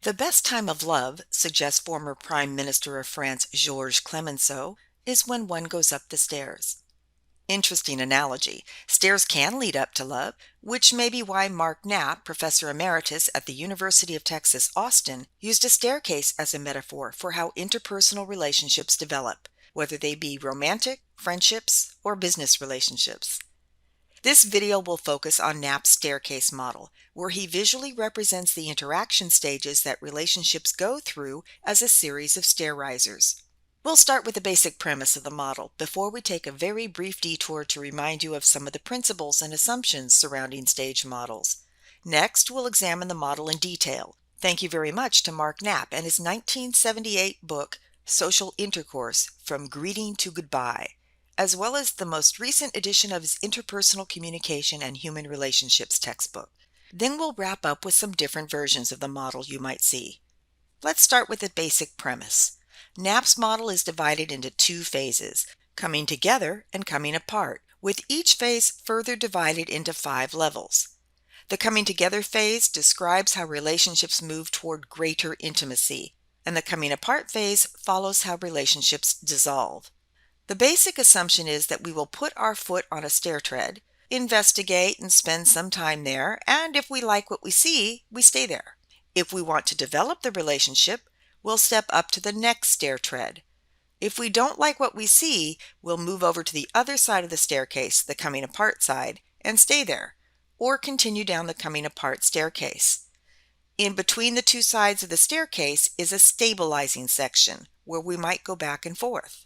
The best time of love, suggests former Prime Minister of France Georges Clemenceau, is when one goes up the stairs. Interesting analogy. Stairs can lead up to love, which may be why Mark Knapp, professor emeritus at the University of Texas, Austin, used a staircase as a metaphor for how interpersonal relationships develop, whether they be romantic, friendships, or business relationships. This video will focus on Knapp's staircase model, where he visually represents the interaction stages that relationships go through as a series of stair risers. We'll start with the basic premise of the model before we take a very brief detour to remind you of some of the principles and assumptions surrounding stage models. Next, we'll examine the model in detail. Thank you very much to Mark Knapp and his 1978 book, Social Intercourse: From Greeting to Goodbye, as well as the most recent edition of his Interpersonal Communication and Human Relationships textbook. Then we'll wrap up with some different versions of the model you might see. Let's start with the basic premise. Knapp's model is divided into two phases, coming together and coming apart, with each phase further divided into 5 levels. The coming together phase describes how relationships move toward greater intimacy, and the coming apart phase follows how relationships dissolve. The basic assumption is that we will put our foot on a stair tread, investigate and spend some time there, and if we like what we see, we stay there. If we want to develop the relationship, we'll step up to the next stair tread. If we don't like what we see, we'll move over to the other side of the staircase, the coming apart side, and stay there, or continue down the coming apart staircase. In between the two sides of the staircase is a stabilizing section, where we might go back and forth.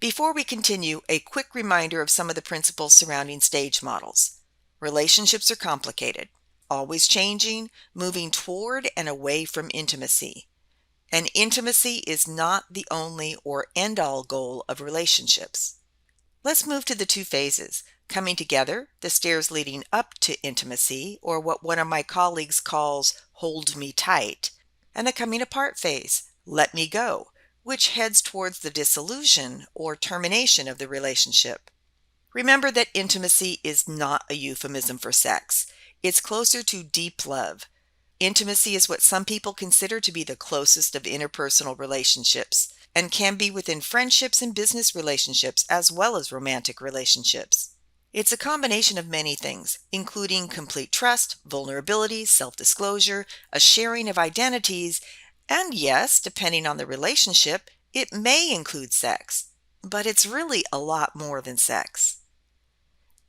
Before we continue, a quick reminder of some of the principles surrounding stage models. Relationships are complicated, always changing, moving toward and away from intimacy. And intimacy is not the only or end-all goal of relationships. Let's move to the two phases. Coming together, the stairs leading up to intimacy, or what one of my colleagues calls hold me tight, and the coming apart phase, let me go, which heads towards the dissolution or termination of the relationship. Remember that intimacy is not a euphemism for sex. It's closer to deep love. Intimacy is what some people consider to be the closest of interpersonal relationships, and can be within friendships and business relationships as well as romantic relationships. It's a combination of many things, including complete trust, vulnerability, self-disclosure, a sharing of identities, and yes, depending on the relationship, it may include sex, but it's really a lot more than sex.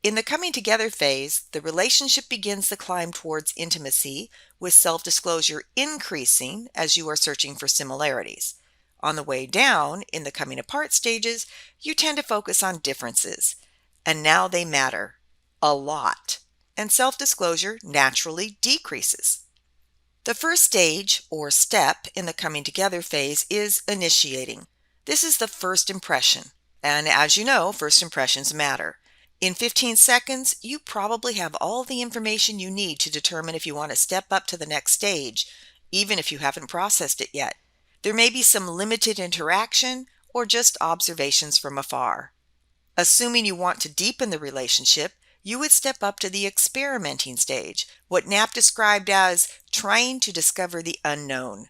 In the coming together phase, the relationship begins the climb towards intimacy, with self-disclosure increasing as you are searching for similarities. On the way down, in the coming apart stages, you tend to focus on differences, and now they matter a lot, and self-disclosure naturally decreases. The first stage, or step, in the coming together phase is initiating. This is the first impression, and as you know, first impressions matter. In 15 seconds, you probably have all the information you need to determine if you want to step up to the next stage, even if you haven't processed it yet. There may be some limited interaction or just observations from afar. Assuming you want to deepen the relationship, you would step up to the experimenting stage, what Knapp described as trying to discover the unknown.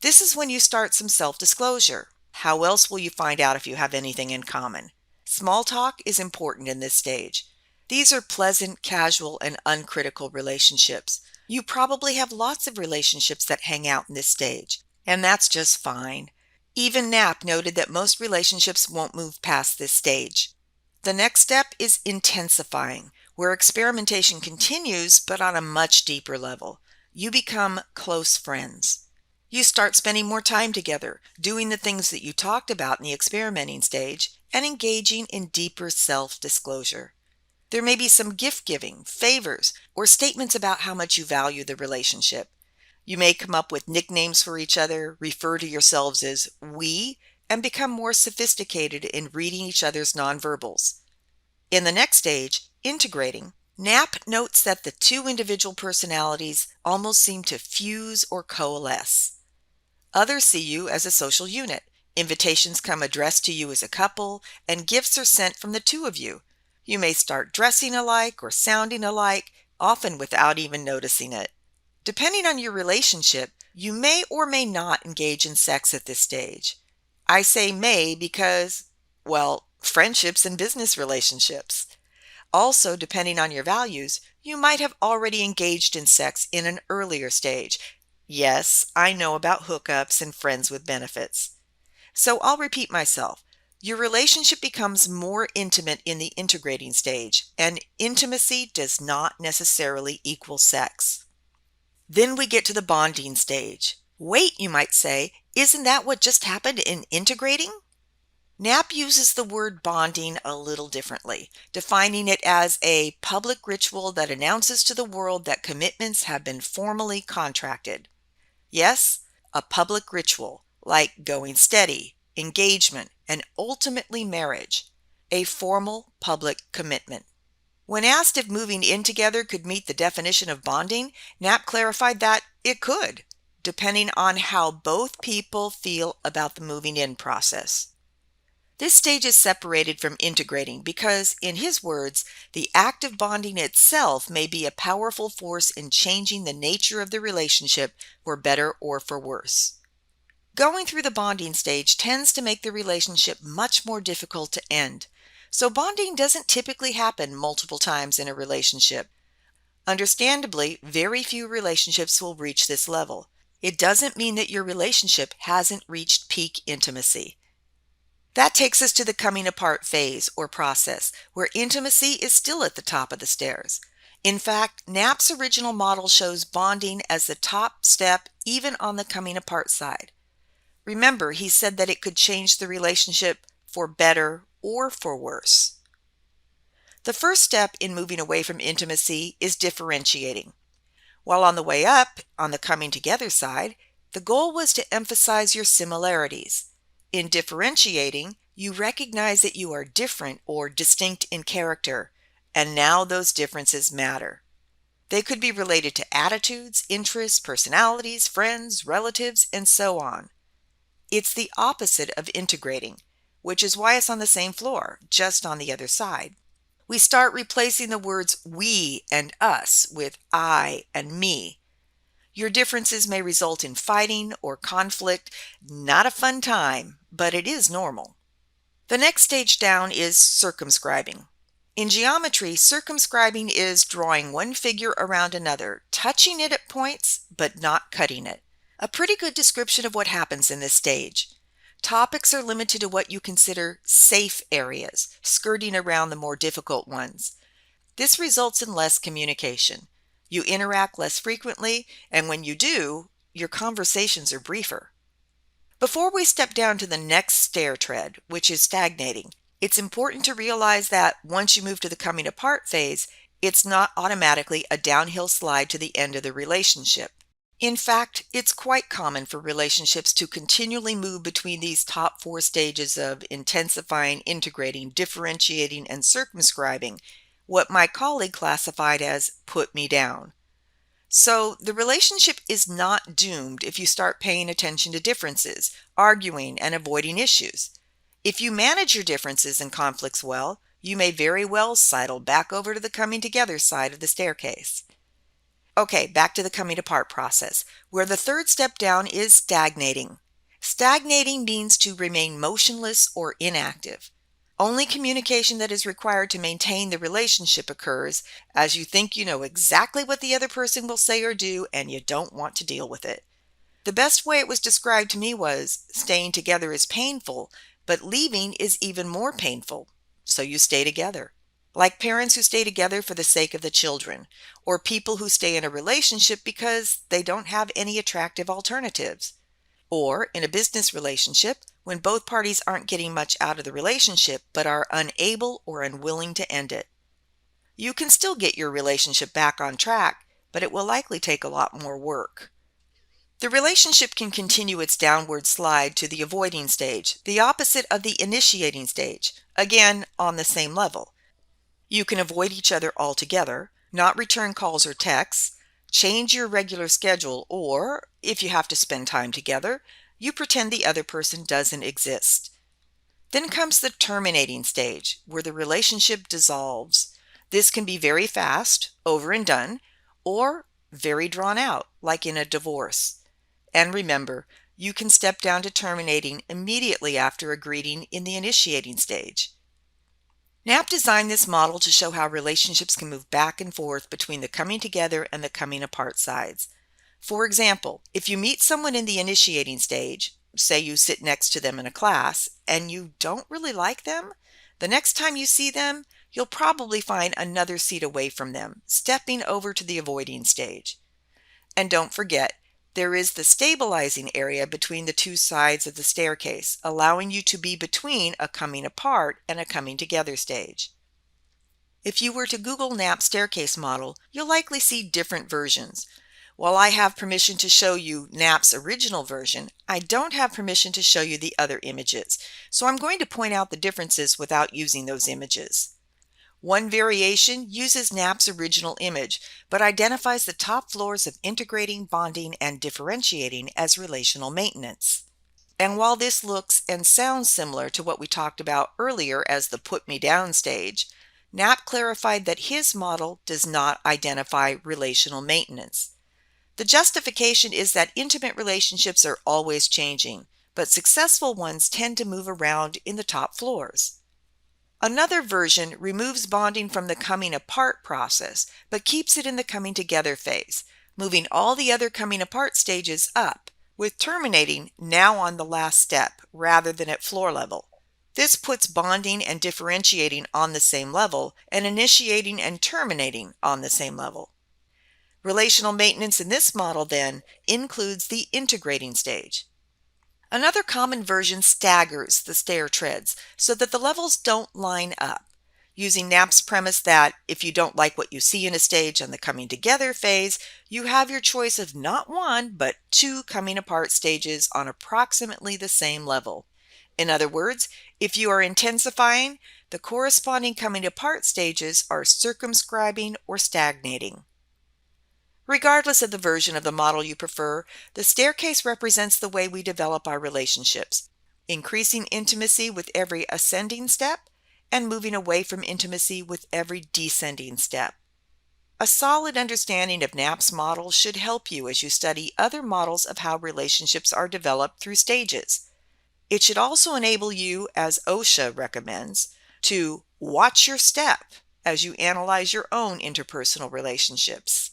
This is when you start some self-disclosure. How else will you find out if you have anything in common? Small talk is important in this stage. These are pleasant, casual, and uncritical relationships. You probably have lots of relationships that hang out in this stage, and that's just fine. Even Knapp noted that most relationships won't move past this stage. The next step is intensifying, where experimentation continues but on a much deeper level. You become close friends. You start spending more time together, doing the things that you talked about in the experimenting stage, and engaging in deeper self-disclosure. There may be some gift-giving, favors, or statements about how much you value the relationship. You may come up with nicknames for each other, refer to yourselves as we, and become more sophisticated in reading each other's nonverbals. In the next stage, integrating, Knapp notes that the two individual personalities almost seem to fuse or coalesce. Others see you as a social unit. Invitations come addressed to you as a couple, and gifts are sent from the two of you. You may start dressing alike or sounding alike, often without even noticing it. Depending on your relationship, You may or may not engage in sex at this stage. I say may because, well, friendships and business relationships. Also, depending on your values, you might have already engaged in sex in an earlier stage. Yes, I know about hookups and friends with benefits. So I'll repeat myself. Your relationship becomes more intimate in the integrating stage, and intimacy does not necessarily equal sex. Then we get to the bonding stage. Wait, you might say, isn't that what just happened in integrating? Knapp uses the word bonding a little differently, defining it as a public ritual that announces to the world that commitments have been formally contracted. Yes, a public ritual, like going steady, engagement, and ultimately marriage, a formal public commitment. When asked if moving in together could meet the definition of bonding, Knapp clarified that it could, depending on how both people feel about the moving in process. This stage is separated from integrating because, in his words, the act of bonding itself may be a powerful force in changing the nature of the relationship for better or for worse. Going through the bonding stage tends to make the relationship much more difficult to end. So bonding doesn't typically happen multiple times in a relationship. Understandably, very few relationships will reach this level. It doesn't mean that your relationship hasn't reached peak intimacy. That takes us to the coming apart phase or process, where intimacy is still at the top of the stairs. In fact, Knapp's original model shows bonding as the top step even on the coming apart side. Remember, he said that it could change the relationship for better or for worse. The first step in moving away from intimacy is differentiating. While on the way up, on the coming together side, the goal was to emphasize your similarities. In differentiating, you recognize that you are different or distinct in character, and now those differences matter. They could be related to attitudes, interests, personalities, friends, relatives, and so on. It's the opposite of integrating, which is why it's on the same floor, just on the other side. We start replacing the words we and us with I and me. Your differences may result in fighting or conflict. Not a fun time, but it is normal. The next stage down is circumscribing. In geometry, circumscribing is drawing one figure around another, touching it at points, but not cutting it. A pretty good description of what happens in this stage. Topics are limited to what you consider safe areas, skirting around the more difficult ones. This results in less communication. You interact less frequently, and when you do, your conversations are briefer. Before we step down to the next stair tread, which is stagnating, it's important to realize that once you move to the coming apart phase, it's not automatically a downhill slide to the end of the relationship. In fact, it's quite common for relationships to continually move between these top four stages of intensifying, integrating, differentiating, and circumscribing, what my colleague classified as put me down. So the relationship is not doomed if you start paying attention to differences, arguing, and avoiding issues. If you manage your differences and conflicts well, you may very well sidle back over to the coming together side of the staircase. Okay, back to the coming apart process, where the third step down is stagnating. Stagnating means to remain motionless or inactive. Only communication that is required to maintain the relationship occurs, as you think you know exactly what the other person will say or do and you don't want to deal with it. The best way it was described to me was, staying together is painful, but leaving is even more painful, so you stay together. Like parents who stay together for the sake of the children, or people who stay in a relationship because they don't have any attractive alternatives. Or in a business relationship, when both parties aren't getting much out of the relationship but are unable or unwilling to end it. You can still get your relationship back on track, but it will likely take a lot more work. The relationship can continue its downward slide to the avoiding stage, the opposite of the initiating stage, again on the same level. You can avoid each other altogether, not return calls or texts, change your regular schedule, or, if you have to spend time together, you pretend the other person doesn't exist. Then comes the terminating stage, where the relationship dissolves. This can be very fast, over and done, or very drawn out, like in a divorce. And remember, you can step down to terminating immediately after agreeing in the initiating stage. Knapp designed this model to show how relationships can move back and forth between the coming together and the coming apart sides. For example, if you meet someone in the initiating stage, say you sit next to them in a class, and you don't really like them, the next time you see them, you'll probably find another seat away from them, stepping over to the avoiding stage. And don't forget, there is the stabilizing area between the two sides of the staircase, allowing you to be between a coming apart and a coming together stage. If you were to Google Knapp staircase model, you'll likely see different versions. While I have permission to show you Knapp's original version, I don't have permission to show you the other images, so I'm going to point out the differences without using those images. One variation uses Knapp's original image, but identifies the top floors of integrating, bonding, and differentiating as relational maintenance. And while this looks and sounds similar to what we talked about earlier as the put me down stage, Knapp clarified that his model does not identify relational maintenance. The justification is that intimate relationships are always changing, but successful ones tend to move around in the top floors. Another version removes bonding from the coming apart process, but keeps it in the coming together phase, moving all the other coming apart stages up, with terminating now on the last step rather than at floor level. This puts bonding and differentiating on the same level and initiating and terminating on the same level. Relational maintenance in this model, then, includes the integrating stage. Another common version staggers the stair treads so that the levels don't line up, using Knapp's premise that if you don't like what you see in a stage on the coming together phase, you have your choice of not one but two coming apart stages on approximately the same level. In other words, if you are intensifying, the corresponding coming apart stages are circumscribing or stagnating. Regardless of the version of the model you prefer, the staircase represents the way we develop our relationships, increasing intimacy with every ascending step and moving away from intimacy with every descending step. A solid understanding of Knapp's model should help you as you study other models of how relationships are developed through stages. It should also enable you, as OSHA recommends, to watch your step as you analyze your own interpersonal relationships.